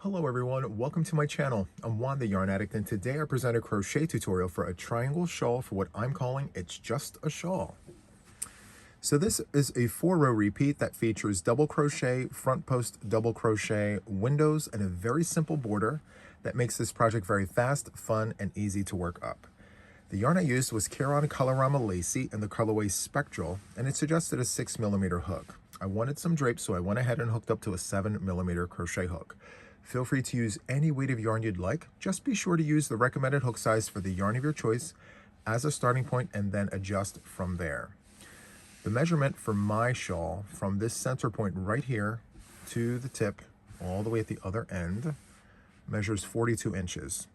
Hello everyone, welcome to my channel. I'm Juan the Yarn Addict, and today I present a crochet tutorial for a triangle shawl for what I'm calling It's Just a Shawl. So this is a 4-row repeat that features double crochet, front post double crochet, windows, and a very simple border that makes this project very fast, fun, and easy to work up. The yarn I used was Caron Colorama Lacy in the colorway Spectral, and it suggested a 6mm hook. I wanted some drape, so I went ahead and hooked up to a 7mm crochet hook. Feel free to use any weight of yarn you'd like. Just be sure to use the recommended hook size for the yarn of your choice as a starting point and then adjust from there. The measurement for my shawl from this center point right here to the tip all the way at the other end measures 42 inches.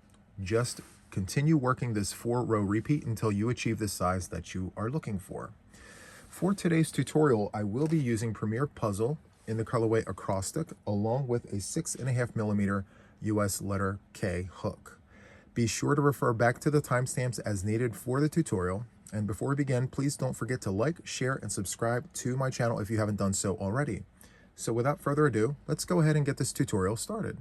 Just continue working this 4-row repeat until you achieve the size that you are looking for. For today's tutorial, I will be using Premier Puzzle in the colorway Acrostic, along with a 6.5mm US letter K hook. Be sure to refer back to the timestamps as needed for the tutorial. And before we begin, please don't forget to like, share, and subscribe to my channel if you haven't done so already. So without further ado, let's go ahead and get this tutorial started.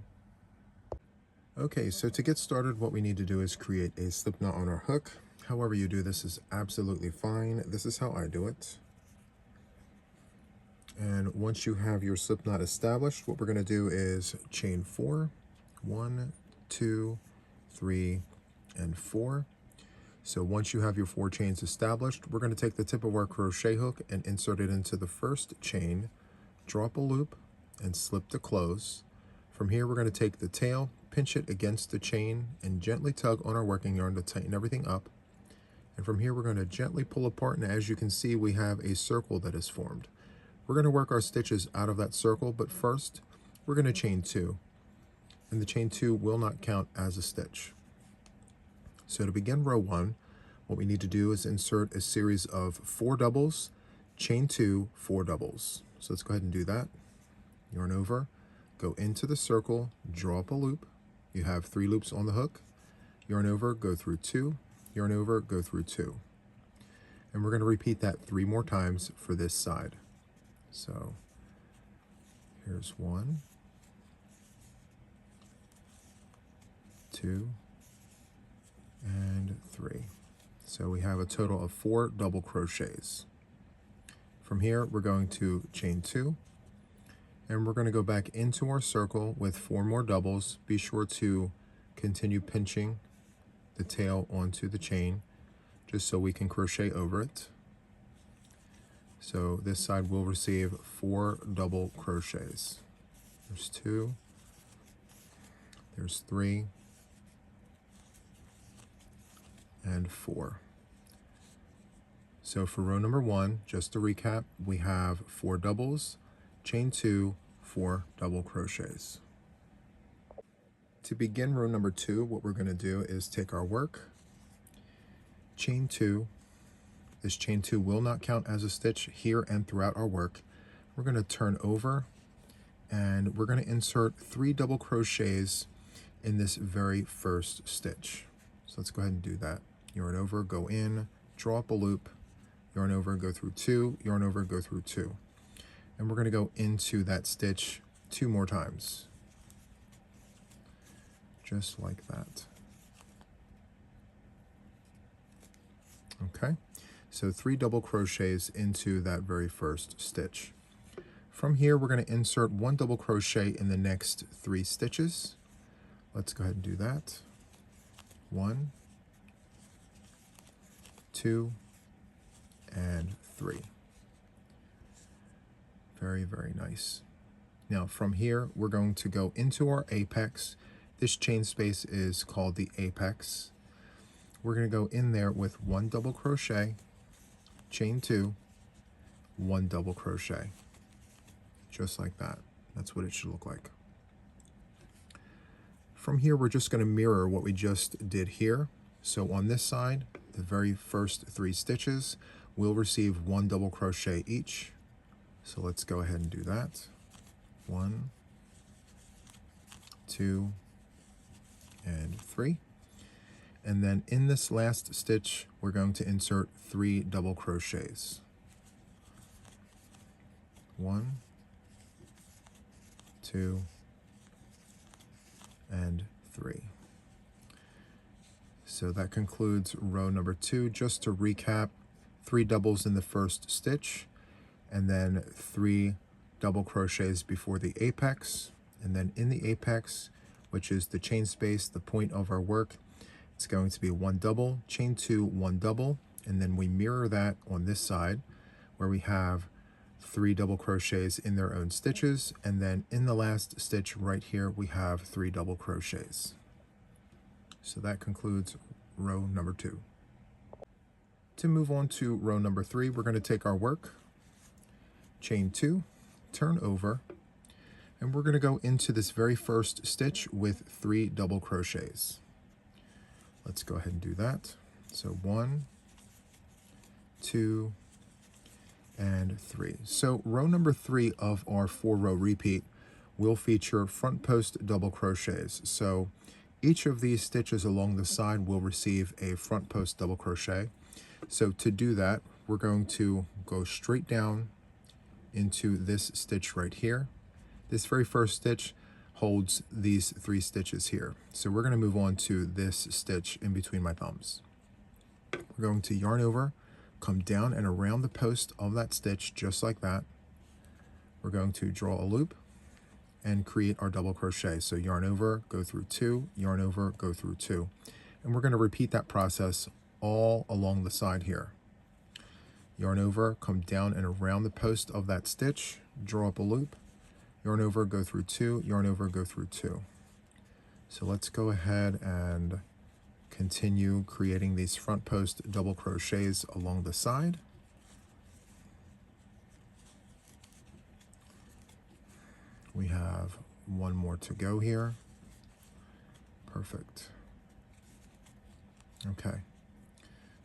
Okay, so to get started, what we need to do is create a slip knot on our hook. However you do this is absolutely fine. This is how I do it. And once you have your slip knot established, what we're going to do is chain 4, 1, 2, 3, and 4. So once you have your 4 chains established, we're going to take the tip of our crochet hook and insert it into the first chain, drop a loop, and slip to close. From here, we're going to take the tail, pinch it against the chain, and gently tug on our working yarn to tighten everything up. And from here, we're going to gently pull apart, and as you can see, we have a circle that is formed. We're going to work our stitches out of that circle, but first we're going to chain 2, and the chain 2 will not count as a stitch. So to begin row 1, what we need to do is insert a series of 4 doubles, chain 2, 4 doubles. So let's go ahead and do that. Yarn over, go into the circle, draw up a loop. You have 3 loops on the hook. Yarn over, go through 2, yarn over, go through 2. And we're going to repeat that 3 more times for this side. So here's 1, 2, and 3. So we have a total of 4 double crochets. From here, we're going to chain 2, and we're going to go back into our circle with 4 more doubles. Be sure to continue pinching the tail onto the chain just so we can crochet over it. So this side will receive 4 double crochets. There's 2, there's 3, and 4. So for row number 1, just to recap, we have 4 doubles, chain 2, 4 double crochets. To begin row number 2, what we're going to do is take our work, chain 2. This chain 2 will not count as a stitch here and throughout our work. We're going to turn over, and we're going to insert 3 double crochets in this very first stitch. So let's go ahead and do that. Yarn over, go in, draw up a loop, yarn over, go through 2, yarn over, go through 2. And we're going to go into that stitch 2 more times. Just like that. Okay. So 3 double crochets into that very first stitch. From here, we're going to insert 1 double crochet in the next 3 stitches. Let's go ahead and do that. 1, 2, and 3. Very, very nice. Now from here, we're going to go into our apex. This chain space is called the apex. We're going to go in there with 1 double crochet, chain 2, 1 double crochet, just like that. That's what it should look like. From here, we're just going to mirror what we just did here. So on this side, the very first 3 stitches will receive 1 double crochet each. So let's go ahead and do that. 1, 2, and 3. And then in this last stitch, we're going to insert 3 double crochets. 1, 2, 3. So that concludes row number 2. Just to recap, 3 doubles in the first stitch, and then 3 double crochets before the apex, and then in the apex, which is the chain space, the point of our work, it's going to be 1 double, chain 2, 1 double, and then we mirror that on this side where we have 3 double crochets in their own stitches, and then in the last stitch right here we have 3 double crochets. So that concludes row number 2. To move on to row number 3, we're going to take our work, chain 2, turn over, and we're going to go into this very first stitch with 3 double crochets. Let's go ahead and do that. So 1, 2, and 3. So row number 3 of our 4-row repeat will feature front post double crochets. So each of these stitches along the side will receive a front post double crochet. So to do that, we're going to go straight down into this stitch right here. This very first stitch holds these 3 stitches here. So we're going to move on to this stitch in between my thumbs. We're going to yarn over, come down and around the post of that stitch just like that. We're going to draw a loop and create our double crochet. So yarn over, go through 2, yarn over, go through 2. And we're going to repeat that process all along the side here. Yarn over, come down and around the post of that stitch, draw up a loop, yarn over, go through 2, yarn over, go through 2. So let's go ahead and continue creating these front post double crochets along the side. We have 1 more to go here. Perfect. Okay,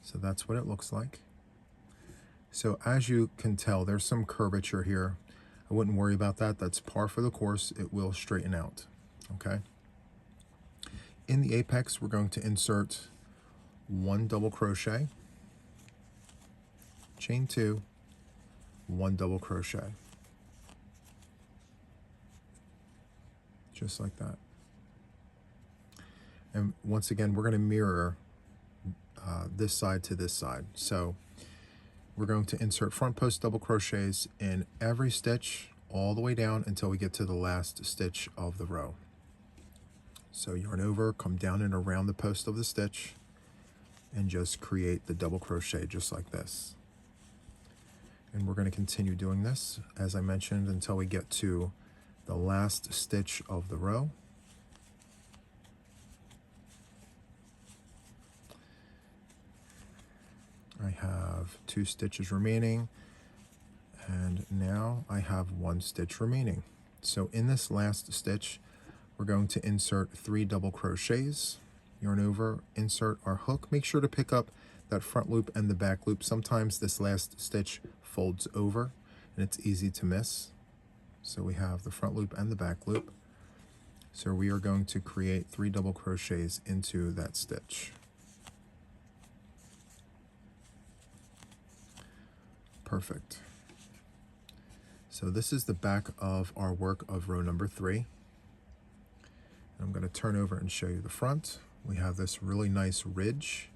so that's what it looks like. So as you can tell, there's some curvature here. I wouldn't worry about that. That's par for the course. It will straighten out. Okay. In the apex, we're going to insert 1 double crochet, chain 2, 1 double crochet. Just like that. And once again, we're going to mirror this side to this side. So we're going to insert front post double crochets in every stitch all the way down until we get to the last stitch of the row. So yarn over, come down and around the post of the stitch, and just create the double crochet just like this. And we're going to continue doing this, as I mentioned, until we get to the last stitch of the row. I have 2 stitches remaining, and now I have 1 stitch remaining. So in this last stitch, we're going to insert 3 double crochets, yarn over, insert our hook. Make sure to pick up that front loop and the back loop. Sometimes this last stitch folds over and it's easy to miss. So we have the front loop and the back loop. So we are going to create 3 double crochets into that stitch. Perfect. So this is the back of our work of row number 3. I'm going to turn over and show you the front. We have this really nice ridge.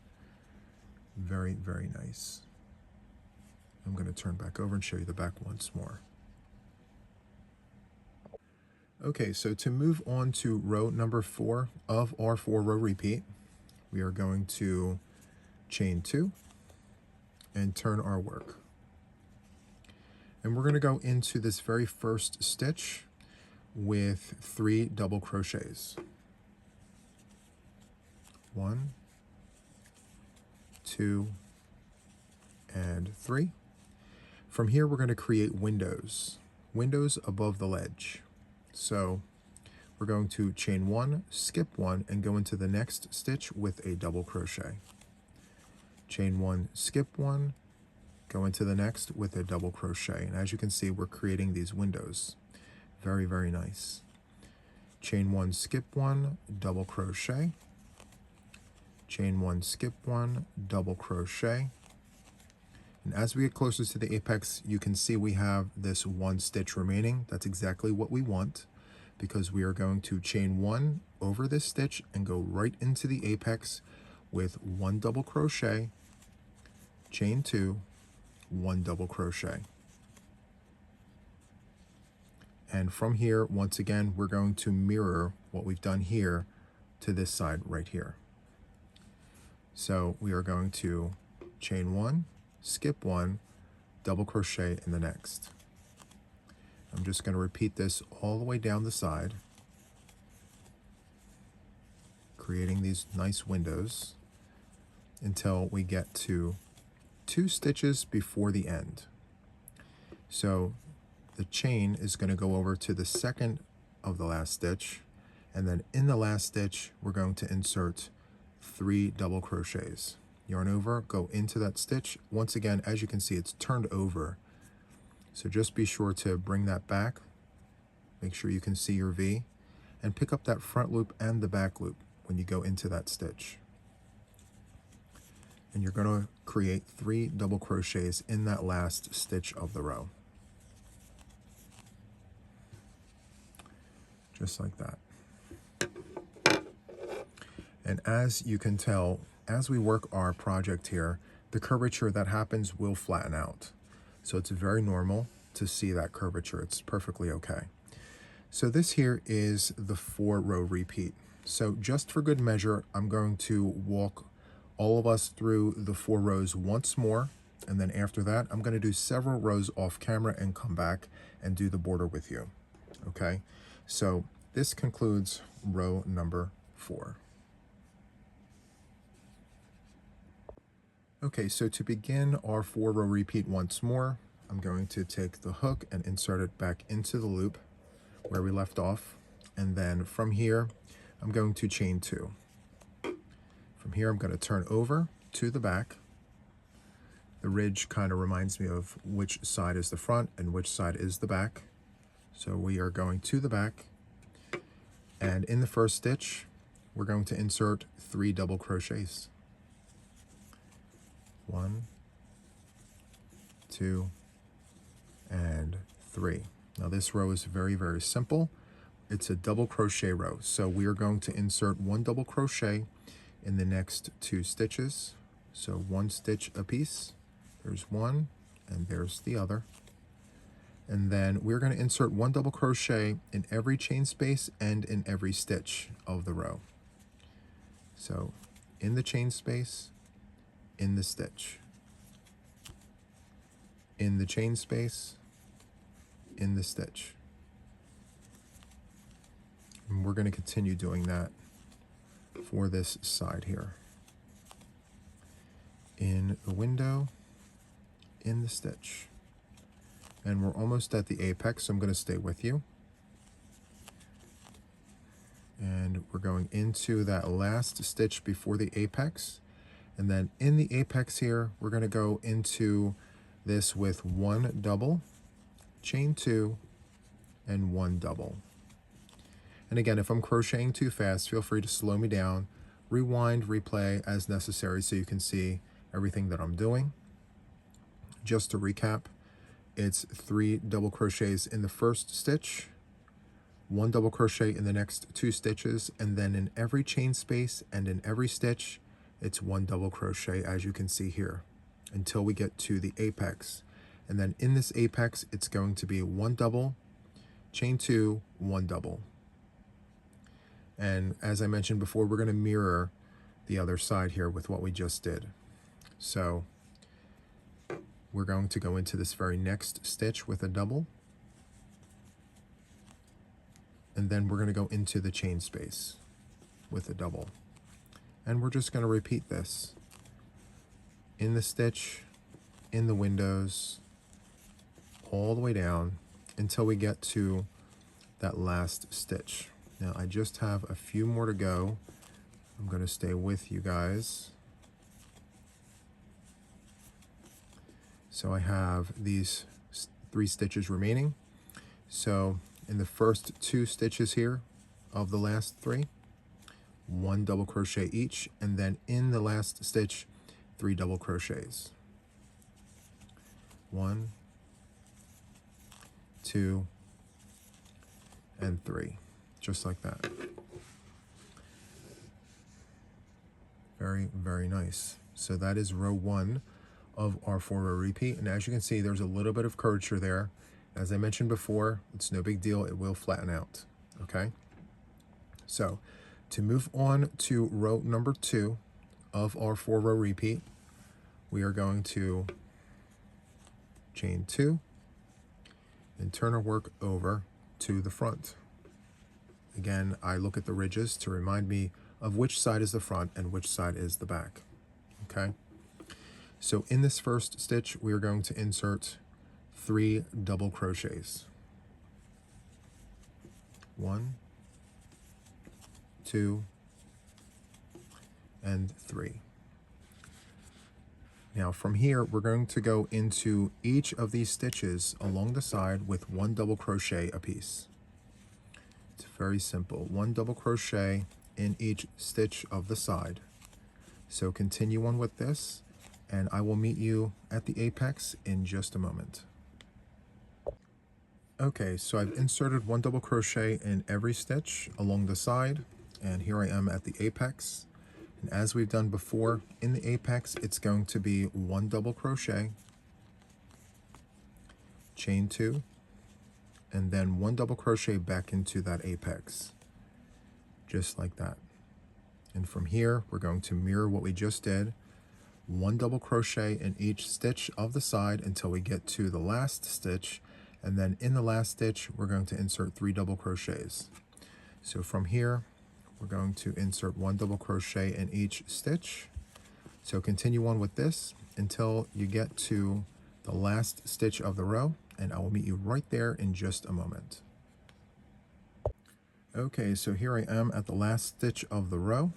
Very, very nice. I'm going to turn back over and show you the back once more. Okay, so to move on to row number 4 of our 4-row repeat, we are going to chain 2 and turn our work. And we're going to go into this very first stitch with 3 double crochets. 1, 2, and 3. From here, we're going to create windows above the ledge. So we're going to chain 1, skip 1, and go into the next stitch with a double crochet. Chain 1, skip 1, go into the next with a double crochet. And as you can see, we're creating these windows. Very, very nice. Chain 1, skip 1, double crochet. Chain 1, skip 1, double crochet. And as we get closer to the apex, you can see we have this 1 stitch remaining. That's exactly what we want. because we are going to chain 1 over this stitch and go right into the apex with 1 double crochet, chain 2, 1 double crochet. And from here, once again, we're going to mirror what we've done here to this side right here. So we are going to chain 1, skip 1, double crochet in the next. I'm just going to repeat this all the way down the side, creating these nice windows until we get to 2 stitches before the end. So the chain is going to go over to the second of the last stitch, and then in the last stitch we're going to insert 3 double crochets. Yarn over, go into that stitch. Once again, as you can see, it's turned over, so just be sure to bring that back, make sure you can see your V, and pick up that front loop and the back loop when you go into that stitch. And you're going to create 3 double crochets in that last stitch of the row. Just like that. And as you can tell, as we work our project here, the curvature that happens will flatten out. So it's very normal to see that curvature. It's perfectly okay. So this here is the 4-row repeat. So just for good measure, I'm going to walk all of us through the 4 rows once more. And then after that, I'm going to do several rows off camera and come back and do the border with you. Okay, so this concludes row number 4. Okay, so to begin our 4-row repeat once more, I'm going to take the hook and insert it back into the loop where we left off. And then from here, I'm going to chain 2. From here, I'm going to turn over to the back. The ridge kind of reminds me of which side is the front and which side is the back. So we are going to the back. And in the first stitch, we're going to insert 3 double crochets. 1, 2, and 3. Now this row is very, very simple. It's a double crochet row. So we are going to insert 1 double crochet in the next 2 stitches. So 1 stitch a piece. There's one, and there's the other. And then we're going to insert 1 double crochet in every chain space and in every stitch of the row. So in the chain space, in the stitch, in the chain space, in the stitch. And we're going to continue doing that for this side here. In the window, in the stitch. And we're almost at the apex, so I'm going to stay with you. And we're going into that last stitch before the apex. And then in the apex here, we're going to go into this with 1 double, chain 2, and 1 double. And again, if I'm crocheting too fast, feel free to slow me down, rewind, replay as necessary so you can see everything that I'm doing. Just to recap, it's 3 double crochets in the first stitch, 1 double crochet in the next 2 stitches, and then in every chain space and in every stitch, it's 1 double crochet, as you can see here, until we get to the apex. And then in this apex, it's going to be 1 double, chain 2, 1 double. And as I mentioned before, we're going to mirror the other side here with what we just did. So we're going to go into this very next stitch with a double. And then we're going to go into the chain space with a double. And we're just going to repeat this in the stitch, in the windows, all the way down until we get to that last stitch. Now I just have a few more to go. I'm going to stay with you guys. So I have these 3 stitches remaining. So in the first 2 stitches here of the last 3, 1 double crochet each, and then in the last stitch, 3 double crochets. 1, 2, and 3. just like that. Very, very nice. So that is row 1 of our 4-row repeat. And as you can see, there's a little bit of curvature there. As I mentioned before, it's no big deal. It will flatten out, okay? So to move on to row number 2 of our 4-row repeat, we are going to chain 2 and turn our work over to the front. Again, I look at the ridges to remind me of which side is the front and which side is the back, okay? So in this first stitch, we are going to insert 3 double crochets. 1, 2, and 3. Now from here, we're going to go into each of these stitches along the side with 1 double crochet apiece. It's very simple. 1 double crochet in each stitch of the side. So continue on with this, and I will meet you at the apex in just a moment. Okay, so I've inserted 1 double crochet in every stitch along the side, and here I am at the apex. And as we've done before, in the apex, it's going to be 1 double crochet, chain 2, and then 1 double crochet back into that apex, just like that. And from here, we're going to mirror what we just did, 1 double crochet in each stitch of the side until we get to the last stitch, and then in the last stitch, we're going to insert 3 double crochets. So from here, we're going to insert 1 double crochet in each stitch. So continue on with this until you get to the last stitch of the row, and I will meet you right there in just a moment. Okay, so here I am at the last stitch of the row.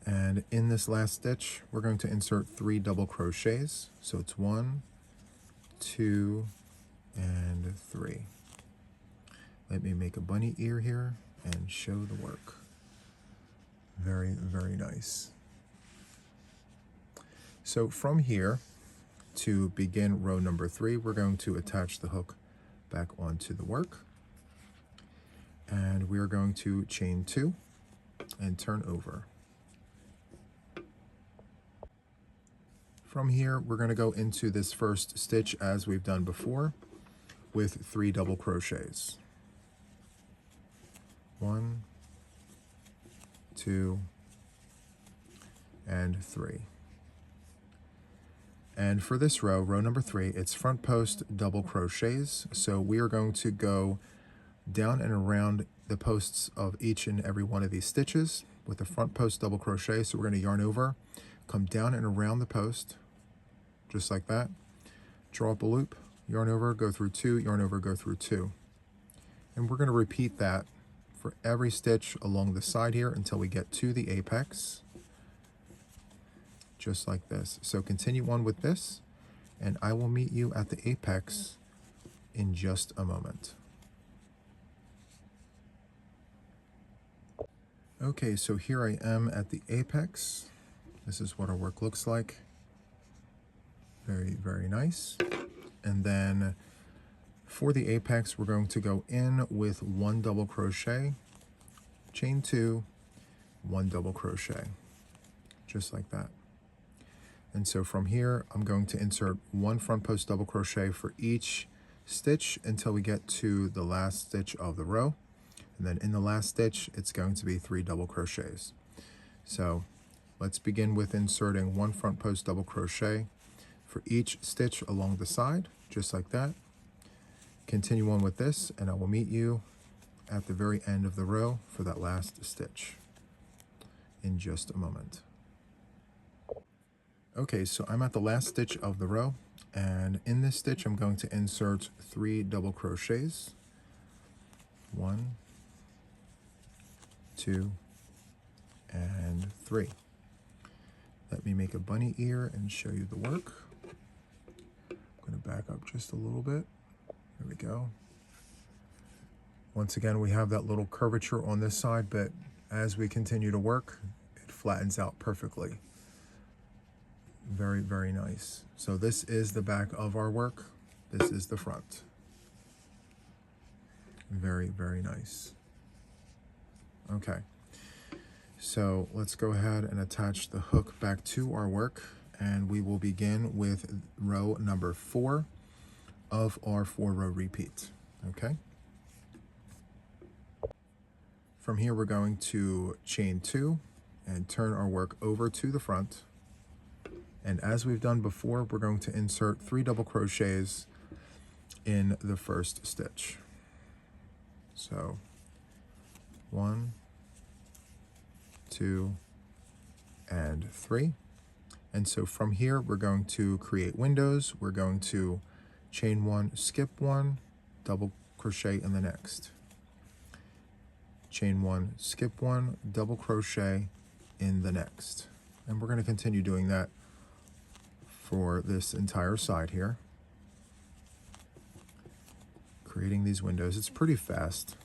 And in this last stitch, we're going to insert 3 double crochets. So it's 1, 2, and 3. Let me make a bunny ear here and show the work. Very, very nice. So from here, to begin row number 3, we're going to attach the hook back onto the work. And we are going to chain 2 and turn over. From here, we're going to go into this first stitch as we've done before with 3 double crochets. 1, 2, and 3. And for this row, row number 3, it's front post double crochets. So we are going to go down and around the posts of each and every one of these stitches with the front post double crochet. So we're going to yarn over, come down and around the post, just like that. Draw up a loop, yarn over, go through 2, yarn over, go through 2. And we're going to repeat that for every stitch along the side here until we get to the apex, just like this. So continue on with this, and I will meet you at the apex in just a moment. Okay, so here I am at the apex. This is what our work looks like. Very, very nice. And then for the apex, we're going to go in with 1 double crochet, chain 2, 1 double crochet, just like that. And so from here, I'm going to insert 1 front post double crochet for each stitch until we get to the last stitch of the row. And then in the last stitch, it's going to be 3 double crochets. So let's begin with inserting 1 front post double crochet for each stitch along the side, just like that. Continue on with this, and I will meet you at the very end of the row for that last stitch in just a moment. Okay, so I'm at the last stitch of the row, and in this stitch I'm going to insert 3 double crochets. 1, 2, and 3. Let me make a bunny ear and show you the work. I'm going to back up just a little bit. There we go. Once again, we have that little curvature on this side, but as we continue to work, it flattens out perfectly. Very, very nice. So this is the back of our work. This is the front. Very, very nice. Okay, so let's go ahead and attach the hook back to our work, and we will begin with row number 4 of our 4-row repeat. Okay, from here we're going to chain 2 and turn our work over to the front, and as we've done before, we're going to insert 3 double crochets in the first stitch. So 1, 2, and 3. And so from here we're going to create windows. We're going to chain 1, skip 1, double crochet in the next, chain 1, skip 1, double crochet in the next, and we're going to continue doing that for this entire side here, creating these windows. It's pretty fast.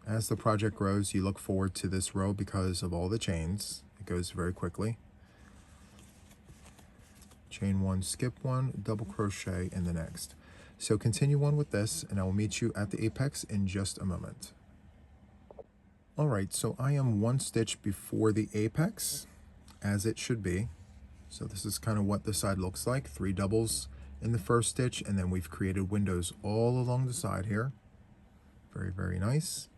As the project grows, you look forward to this row because of all the chains. It goes very quickly. Chain 1, skip 1, double crochet in the next. So continue on with this, and I will meet you at the apex in just a moment. All right, so I am 1 stitch before the apex, as it should be. So this is kind of what the side looks like. 3 doubles in the first stitch, and then we've created windows all along the side here. Very, very nice.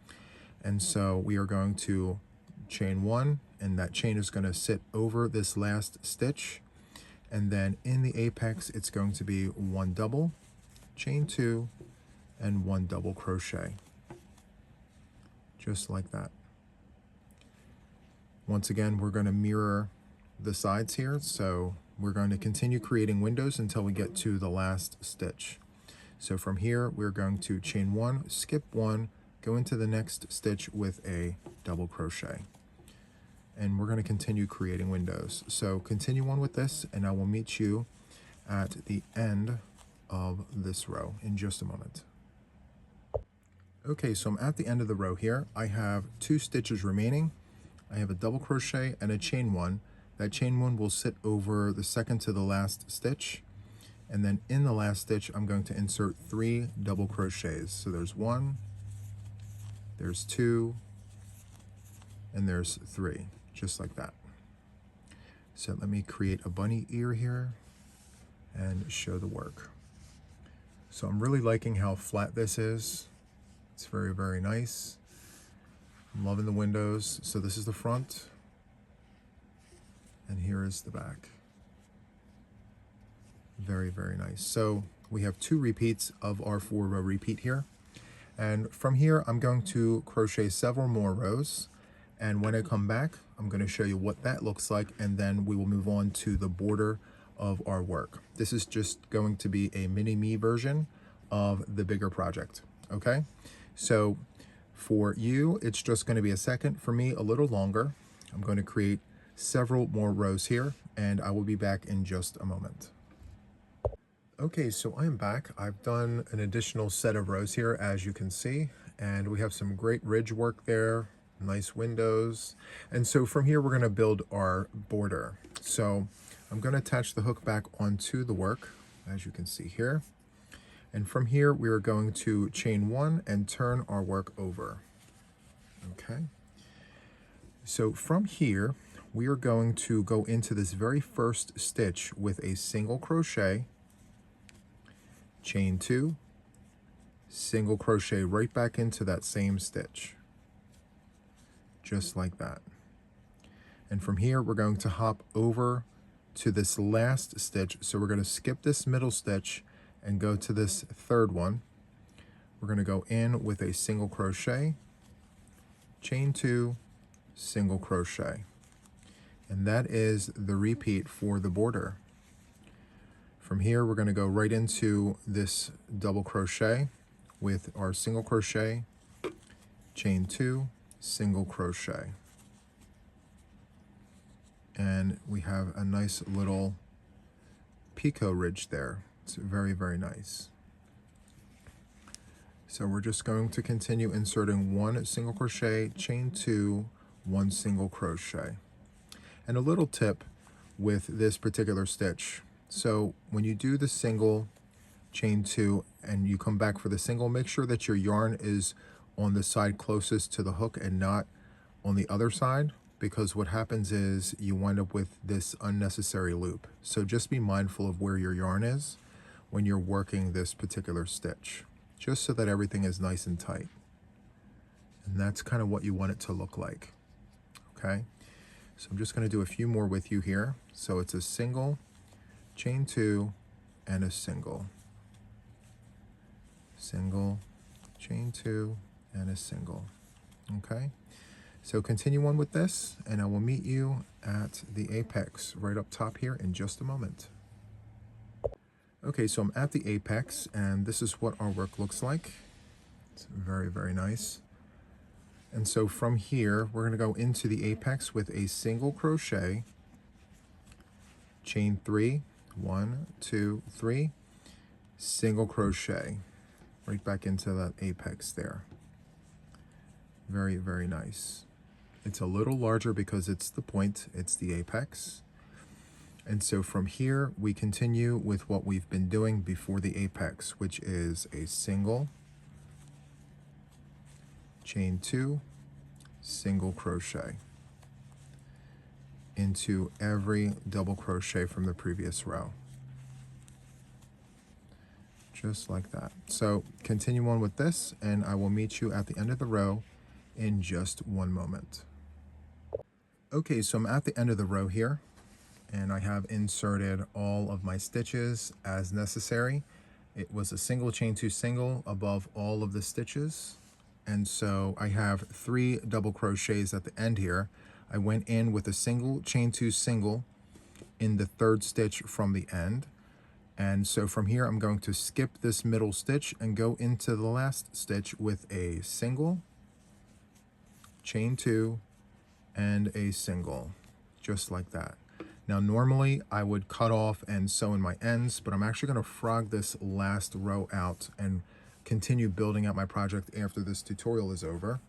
And so we are going to chain 1, and that chain is going to sit over this last stitch. And then in the apex, it's going to be 1 double, chain 2, and 1 double crochet. Just like that. Once again, we're going to mirror the sides here. So we're going to continue creating windows until we get to the last stitch. So from here, we're going to chain 1, skip 1, go into the next stitch with a double crochet. And we're going to continue creating windows. So continue on with this, and I will meet you at the end of this row in just a moment. Okay, so I'm at the end of the row here. I have 2 stitches remaining. I have a double crochet and a chain 1. That chain 1 will sit over the second to the last stitch. And then in the last stitch, I'm going to insert 3 double crochets. So there's 1, there's 2, and there's 3. Just like that. So let me create a bunny ear here and show the work. So I'm really liking how flat this is. It's very, very nice. I'm loving the windows. So this is the front, and here is the back. Very, very nice. So we have 2 repeats of our 4-row repeat here. And from here, I'm going to crochet several more rows. And when I come back, I'm going to show you what that looks like, and then we will move on to the border of our work. This is just going to be a mini-me version of the bigger project, okay? So for you, it's just going to be a second. For me, a little longer. I'm going to create several more rows here, and I will be back in just a moment. Okay, so I'm back. I've done an additional set of rows here, as you can see, and we have some great ridge work there. Nice windows. And so from here, we're going to build our border. So I'm going to attach the hook back onto the work, as you can see here. And from here, we are going to chain 1 and turn our work over. Okay. So from here, we are going to go into this very first stitch with a single crochet, chain 2, single crochet right back into that same stitch. Just like that. And from here, we're going to hop over to this last stitch. So we're going to skip this middle stitch and go to this third one. We're going to go in with a single crochet, chain 2, single crochet. And that is the repeat for the border. From here, we're going to go right into this double crochet with our single crochet, chain 2, single crochet, and we have a nice little picot ridge there. It's very, very nice. So we're just going to continue inserting 1 single crochet, chain 2, 1 single crochet. And a little tip with this particular stitch. So when you do the single, chain 2, and you come back for the single, make sure that your yarn is on the side closest to the hook and not on the other side, because what happens is you wind up with this unnecessary loop. So just be mindful of where your yarn is when you're working this particular stitch, just so that everything is nice and tight. And that's kind of what you want it to look like. Okay, so I'm just going to do a few more with you here. So it's a single, chain 2, and a single, single, chain 2, and a single. Okay, so continue on with this, and I will meet you at the apex right up top here in just a moment. Okay, so I'm at the apex, and this is what our work looks like. It's very, very nice. And so from here, we're going to go into the apex with a single crochet, chain 3, 1, 2, 3, single crochet, right back into that apex there. Very, very nice. It's a little larger because it's the point, it's the apex. And so from here, we continue with what we've been doing before the apex, which is a single, chain 2, single crochet into every double crochet from the previous row. Just like that. So continue on with this, and I will meet you at the end of the row in just one moment. Okay, so I'm at the end of the row here, and I have inserted all of my stitches as necessary. It was a single, chain 2, single above all of the stitches. And so I have 3 double crochets at the end here. I went in with a single, chain 2, single in the 3rd stitch from the end. And so from here, I'm going to skip this middle stitch and go into the last stitch with a single, chain 2, and a single, just like that. Now, normally I would cut off and sew in my ends, but I'm actually going to frog this last row out and continue building out my project after this tutorial is over.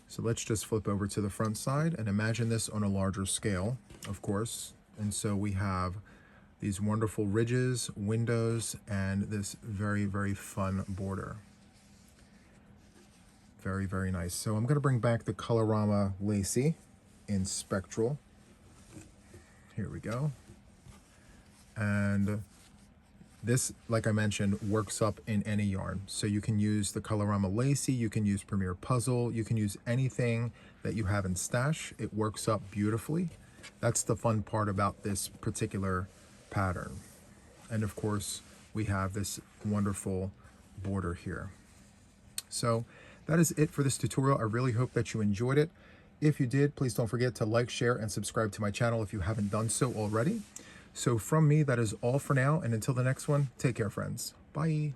So let's just flip over to the front side and imagine this on a larger scale, of course. And so we have these wonderful ridges, windows, and this very, very fun border. Very, very nice. So I'm going to bring back the Colorama Lacy in Spectral. Here we go. And this, like I mentioned, works up in any yarn. So you can use the Colorama Lacy, you can use Premier Puzzle, you can use anything that you have in stash. It works up beautifully. That's the fun part about this particular pattern. And of course, we have this wonderful border here. So that is it for this tutorial. I really hope that you enjoyed it. If you did, please don't forget to like, share, and subscribe to my channel if you haven't done so already. So from me, that is all for now, and until the next one, take care, friends. Bye.